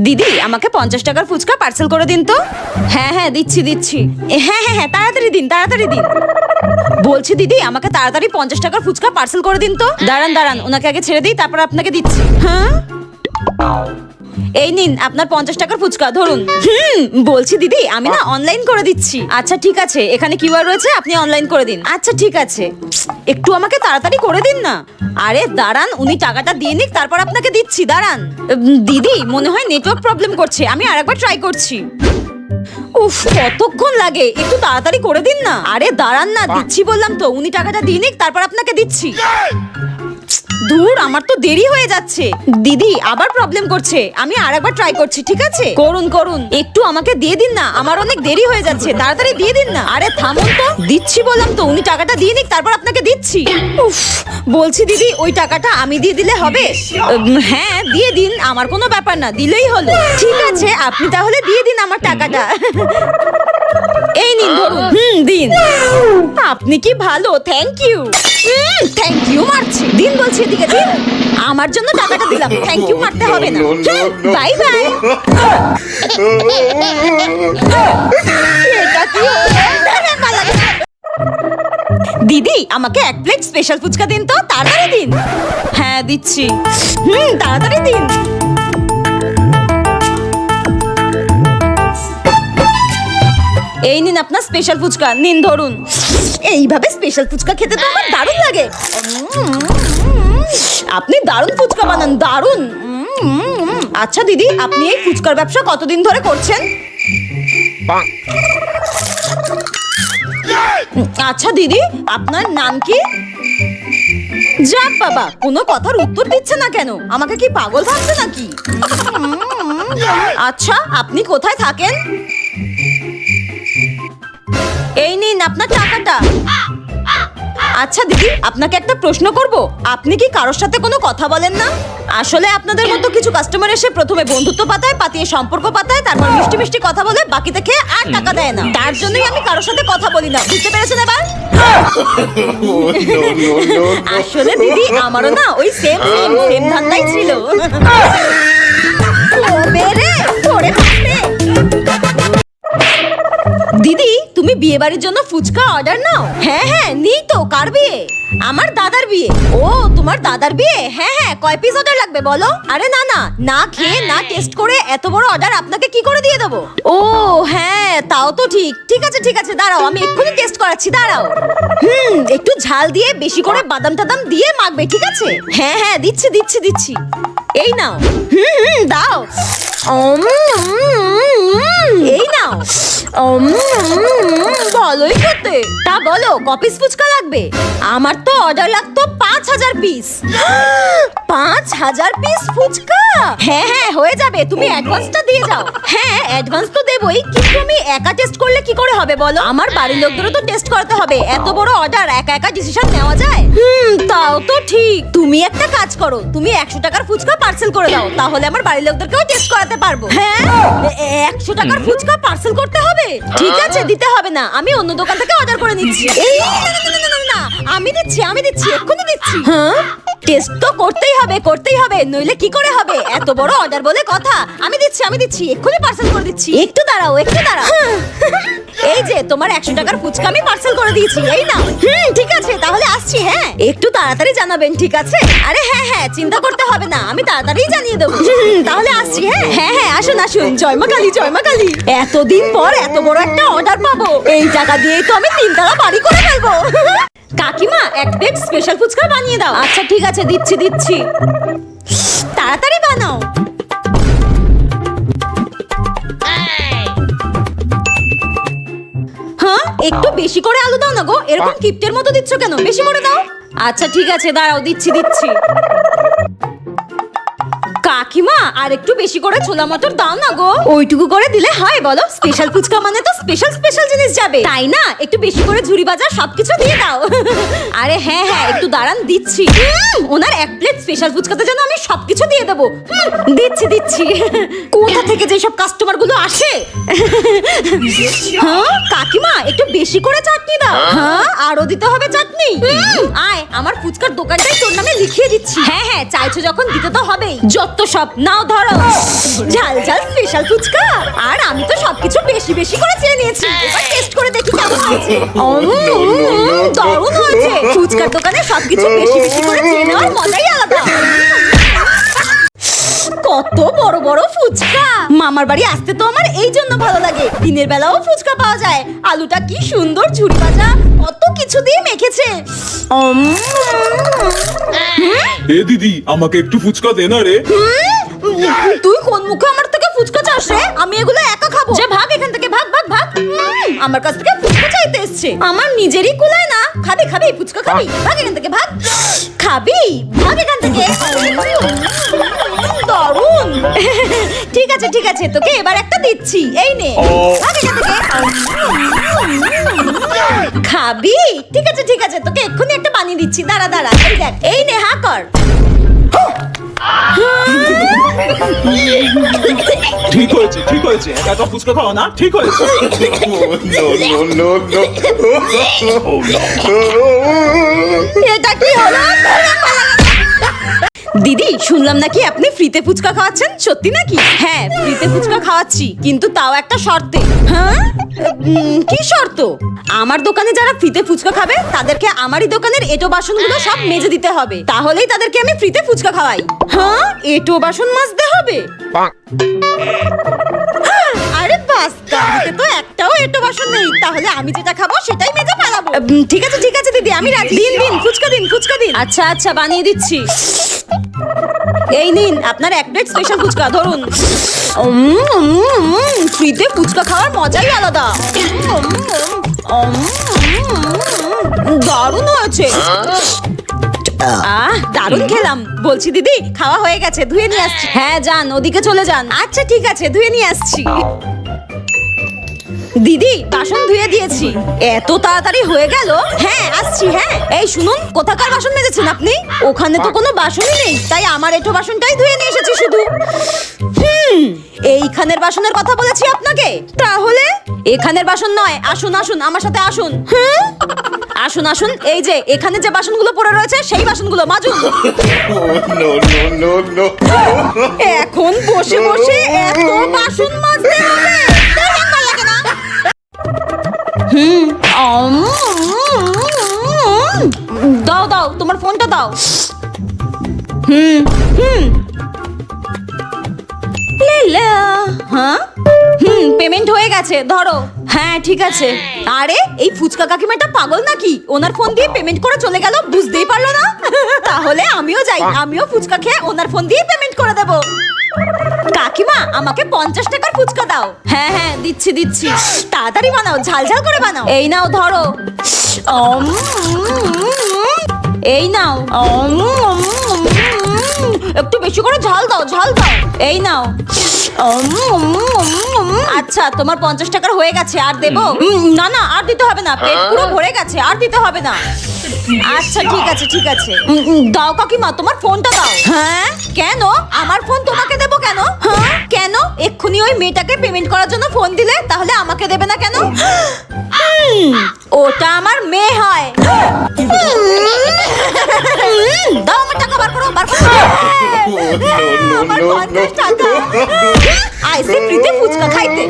দিদি আমাকে 50 টাকার ফুচকা পার্সেল করে দিন তো। হ্যাঁ হ্যাঁ দিচ্ছি দিচ্ছি। হ্যাঁ হ্যাঁ হ্যাঁ তাড়াতাড়ি দিন তাড়াতাড়ি দিন। বলছি দিদি আমাকে তাড়াতাড়ি 50 টাকার ফুচকা পার্সেল করে দিন তো। দাঁড়ান দাঁড়ান ওনাকে আগে ছেড়ে দিই তারপর আপনাকে দিচ্ছি। হ্যাঁ এই নিন আপনার 50 টাকার ফুচকা ধরুন। বলছি দিদি আমি না অনলাইন করে দিচ্ছি। আচ্ছা ঠিক আছে এখানে কিউআর রয়েছে আপনি অনলাইন করে দিন। আচ্ছা ঠিক আছে একটু আমাকে তাড়াতাড়ি করে দিন না। আরে দাঁড়ান উনি টাকাটা দিয়ে নিক তারপর আপনাকে দিচ্ছি দাঁড়ান। দিদি মনে হয় নেটওয়ার্ক প্রবলেম করছে আমি আরেকবার ট্রাই করছি। উফ কতক্ষণ লাগে একটু তাড়াতাড়ি করে দিন না। আরে দাঁড়ান না দিচ্ছি বললাম তো উনি টাকাটা দিয়ে নিক তারপর আপনাকে দিচ্ছি। দূর আমার তো দেরি হয়ে যাচ্ছে। দিদি আবার প্রবলেম করছে আমি আরেকবার ট্রাই করছি ঠিক আছে করুন করুন একটু আমাকে দিয়ে দিন না আমার অনেক দেরি হয়ে যাচ্ছে তাড়াতাড়ি দিয়ে দিন না। আরে থামুন তো দিচ্ছি বললাম তো উনি টাকাটা দিয়ে নিক তারপর আপনাকে দিচ্ছি। উফ বলছি দিদি ওই টাকাটা আমি দিয়ে দিলে হবে? হ্যাঁ দিয়ে দিন আমার কোনো ব্যাপার না দিলেই হলো। ঠিক আছে আপনি তাহলে দিয়ে দিন আমার টাকাটা। এই নিন ধরুন দিন। আপনি কি ভালো থ্যাংক ইউ। থ্যাংক ইউ মারছি দিন বলছি এদিকে দিন। আমার জন্য টাকাটা দিলাম থ্যাংক ইউ মারতে হবে না। Bye bye. এটা কি দিদি আমাকে 1 প্লেট স্পেশাল ফুচকা দিন তো তাড়াতাড়ি দিন। হ্যাঁ দিচ্ছি তাড়াতাড়ি দিন। এই নিন আপনার স্পেশাল ফুচকা নিন ধরুন। এইভাবে স্পেশাল ফুচকা খেতে তো আমার দারুণ লাগে। আপনি দারুণ ফুচকা বানান দারুণ। আচ্ছা দিদি আপনি এই ফুচকার ব্যবসা কতদিন ধরে করছেন? আচ্ছা দিদি আপনার নাম কি? যাক বাবা কোনো কথার উত্তর দিচ্ছে না কেন আমাকে কি পাগল ভাবছে নাকি? আচ্ছা আপনি কোথায় থাকেন? এই নিন আপনার টাকাটা। আচ্ছা দিদি আপনাকে একটা প্রশ্ন করব আপনি কি কারোর সাথে কোনো কথা বলেন না? আসলে আপনাদের মতো কিছু কাস্টমার এসে প্রথমে বন্ধুত্ব পাতায় পাতিয়ে সম্পর্ক পাতায় তারপর মিষ্টি মিষ্টি কথা বলে বাকিতে খেয়ে আর টাকা দেয় না। তার জন্যই আমি কারোর সাথে কথা বলি না বুঝতে পেরেছেন এবার? আসলে দিদি আমারও না ওই সেম ধান্দাই ছিল। দিদি তুমি বিয়ে বাড়ির জন্য ফুচকা অর্ডার নাও? হ্যাঁ হ্যাঁ নিই তো। কার বিয়ে? আমার দাদার বিয়ে। ও তোমার দাদার বিয়ে? হ্যাঁ হ্যাঁ কয় পিস অর্ডার লাগবে বলো? আরে না না না খেয়ে না টেস্ট করে এত বড় অর্ডার আপনাকে কি করে দিয়ে দেবো? ও হ্যাঁ তাও তো ঠিক। ঠিক আছে দাঁড়াও আমি এক্ষুনি টেস্ট করাচ্ছি দাঁড়াও। একটু ঝাল দিয়ে বেশি করে বাদাম টাদাম দিয়ে মাখবে ঠিক আছে? হ্যাঁ হ্যাঁ দিচ্ছি দিচ্ছি দিচ্ছি। এই নাও। দাও। এই নাও। ভালোই খেতে। তা বলো কপিস ফুচকা লাগবে? আমার তো অর্ডার লাগতো 5000 পিস। 5000 পিস ফুচকা? হ্যাঁ হ্যাঁ হয়ে যাবে তুমি অ্যাডভান্সটা দিয়ে যাও। হ্যাঁ অ্যাডভান্স তো দেবই কিন্তু আমি একা টেস্ট করলে কি করে হবে বলো? আমার বাড়ির লোকদেরও তো টেস্ট করাতে হবে। এত বড় অর্ডার একা একা ডিসিশন নেওয়া যায়? তাও তো ঠিক। তুমি একটা কাজ করো তুমি 100 টাকার ফুচকা পার্সেল করে দাও তাহলে আমার বাড়ির লোকদেরকেও টেস্ট করাতে পারবো। হ্যাঁ 100 টাকার ফুচকা পার্সেল করতে হবে? ঠিক আছে দিতে হবে না আমি অন্য দোকান থেকে অর্ডার করে নিচ্ছি। এই না আমি দিচ্ছি এক্ষুনি দিচ্ছি। হ্যাঁ টেস্ট তো করতেই হবে নইলে কি করে হবে? এত বড় অর্ডার বলে কথা। আমি দিচ্ছি এক্ষুনি পার্সেল করে দিচ্ছি। একটু দাঁড়াও এই যে তোমার 100 টাকার ফুচকা আমি পার্সেল করে দিয়েছি এই নাও। ঠিক আছে তাহলে আসছি। হ্যাঁ একটু তাড়াতাড়ি জানাবেন ঠিক আছে? আরে হ্যাঁ চিন্তা করতে হবে না আমি তাড়াতাড়ি জানিয়ে দেবো। তাহলে আসছি। হ্যাঁ আসুন জয় মা কালী। এতদিন পর এত বড় একটা অর্ডার পাবো এই টাকা দিয়েই তো আমি 3 তলা বাড়ি করে ফেলবো। কাকিমা 1 প্লেট স্পেশাল ফুচকা বানিয়ে দাও। আচ্ছা ঠিক আছে দিচ্ছি তাড়াতাড়ি বানাও। হ্যাঁ একটু বেশি করে আলু দাও না গো এরকম কিপ্টের মতো দিচ্ছ কেন? বেশি করে দাও। আচ্ছা ঠিক আছে দাঁড়াও দিচ্ছি। কাকিমা আর একটু বেশি করে ছোলা মটর দাও না গো। ওইটুকু করে দিলে হয় বলো? স্পেশাল ফুচকা মানে তো স্পেশাল জিনিস যাবে তাই না? একটু বেশি করে ঝুরি ভাজা সবকিছু দিয়ে দাও। আরে হ্যাঁ একটু দাঁড়ান দিচ্ছি। ওনার 1 প্লেট স্পেশাল ফুচকাতে যেন আমি সবকিছু দিয়ে দেবো। দিচ্ছি কোথা থেকে যে সব কাস্টমার গুলো আসে। হ্যাঁ কাকিমা একটু বেশি করে চাটনি দাও। হ্যাঁ আরো দিতে হবে চাটনি। আয় আমার ফুচকার দোকানটাই তোর নামে লিখিয়ে দিচ্ছি। হ্যাঁ চাইছো যখন দিতে তো হবেই। যত সব নাও নাও ধরো ঝাল ঝাল স্পেশাল ফুচকা। আর আমি তো সবকিছু বেশি বেশি করে চেয়ে নিয়েছি, এবার টেস্ট করে দেখি কেমন হয়েছে। দারুণ হয়েছে। ফুচকার দোকানে সবকিছু বেশি বেশি করে চেয়ে নেওয়ার মজাই আলাদা। কত বড় বড় ফুচকা। মামার বাড়ি আসতে তো আমার এই জন্য ভালো লাগে, দিনের বেলাও ফুচকা পাওয়া যায়। আলুটা কি সুন্দর ঝুরি ভাজা, কত কিছু দিয়ে মেখেছে। এ দিদি, আমাকে একটু ফুচকা দে না রে। তুই কোন মুখে আমার থেকে ফুচকা চাস রে? আমি এগুলো একা খাবো। যা ভাগ এখান থেকে, ভাগ ভাগ ভাগ। আমার কাছ থেকে ফুচকা চাইতে এসছে, আমার নিজেরই কুলায় না। খাবি খাবি ফুচকা খাবি, ভাগ এখান থেকে ভাগ। খাবি, ভাগ এখান থেকে। দারুণ। ঠিক আছে ঠিক আছে, তোকে এবার একটা দিচ্ছি, এই নে ভাগ এখান থেকে। খাবি? ঠিক আছে ঠিক আছে, তোকে এক্ষুনি একটা বানিয়ে দিচ্ছি, দাঁড়া দাঁড়া। এই দেখ, এই নে হা কর। ঠিক হয়েছে ঠিক হয়েছে, একা একা ফুচকা খাওয়া না, ঠিক হয়েছে। এটা কি হলো? দিদি, শুনলাম নাকি আপনি ফ্রিতে ফুচকা খাওয়াচ্ছেন, সত্যি নাকি? হ্যাঁ, ফ্রিতে ফুচকা খাওয়াচ্ছি, কিন্তু তাও একটা শর্তে। হ্যাঁ? কি শর্ত? আমার দোকানে যারা ফ্রিতে ফুচকা খাবে তাদেরকে আমারই দোকানের এঁটো বাসনগুলো সব মেজে দিতে হবে, তাহলেই তাদেরকে আমি ফ্রিতে ফুচকা খাওয়াই। হ্যাঁ, এঁটো বাসন মাজতে হবে? আরে বাস, গাড়িতে তো একটাও এঁটো বাসন নেই, তাহলে আমি যেটা খাবো সেটাই মেজে ফেলাবো। ঠিক আছে দিদি, আমি রাজি। দিন দিন ফুচকা দিন, ফুচকা দিন। আচ্ছা আচ্ছা, বানিয়ে দিচ্ছি। এই নিন আপনার এক প্লেট স্পেশাল ফুচকা, ধরুন। ফ্রিতে ফুচকা খাওয়ার মজাই আলাদা। দারুণ হয়েছে। দারুণ খেলাম। বলছি দিদি, খাওয়া হয়ে গেছে, ধুয়ে নিয়ে আসছি। হ্যাঁ যান, ওদিকে চলে যান। আচ্ছা ঠিক আছে, ধুয়ে নিয়ে আসছি। দিদি, বাসন ধুয়ে দিয়েছি। এত তাড়াতাড়ি হয়ে গেল? হ্যাঁ আসছি। হ্যাঁ, এই শুনুন, কোথাকার বাসন মেজেছেন আপনি? ওখানে তো কোনো বাসনই নেই, তাই আমার এঁটো বাসনটাই ধুয়ে নিয়ে এসেছি শুধু। এইখানের বাসনের কথা বলেছি আপনাকে। তাহলে এখানের বাসন নয়, আসুন আসুন আমার সাথে আসুন। আসুন আসুন, এই যে এখানে যে বাসনগুলো পড়ে রয়েছে সেই বাসনগুলো মাজুন। এখন বসে বসে এত বাসন মাজতে হবে? লাগে না? দাও দাও, তোমার ফোনটা দাও। হ্যাঁ, পেমেন্ট হয়ে গেছে, ধরো। হ্যাঁ ঠিক আছে। আরে এই ফুচকা কাকিমাটা পাগল নাকি? ওনার ফোন দিয়ে পেমেন্ট করে চলে গেল, বুঝতেই পারলো না। তাহলে আমিও যাই, আমিও ফুচকা খেয়ে ওনার ফোন দিয়ে পেমেন্ট করে দেবো। কাকিমা, আমাকে 50 টাকার ফুচকা দাও। হ্যাঁ হ্যাঁ, দিচ্ছি দিচ্ছি। তাড়াতাড়ি বানাও, ঝাল ঝাল করে বানাও। এই নাও ধরো। এই নাও। একটু বেশি করে ঝাল দাও, ঝাল দাও। এই নাও। আচ্ছা, তোমার 50 টাকার হয়ে গেছে, আর দেবো? না না, আর দিতে হবে না, পেট পুরো ভরে গেছে, আর দিতে হবে না। আচ্ছা ঠিক আছে ঠিক আছে। দাও কাকিমা, তোমার ফোনটা দাও। হ্যাঁ, কেন আমার ফোন তোমাকে দেবো কেন? হ্যাঁ কেন? এক্ষুনি ওই মেয়েটাকে পেমেন্ট করার জন্য ফোন দিলে, তাহলে আমাকে দেবে না কেন? ওটা আমার মেয়ে হয়। দাও আমার টাকা, বার করো বার করো। আমার 50 টাকা। আইসে ফ্রিতে ফুচকা খাইতে।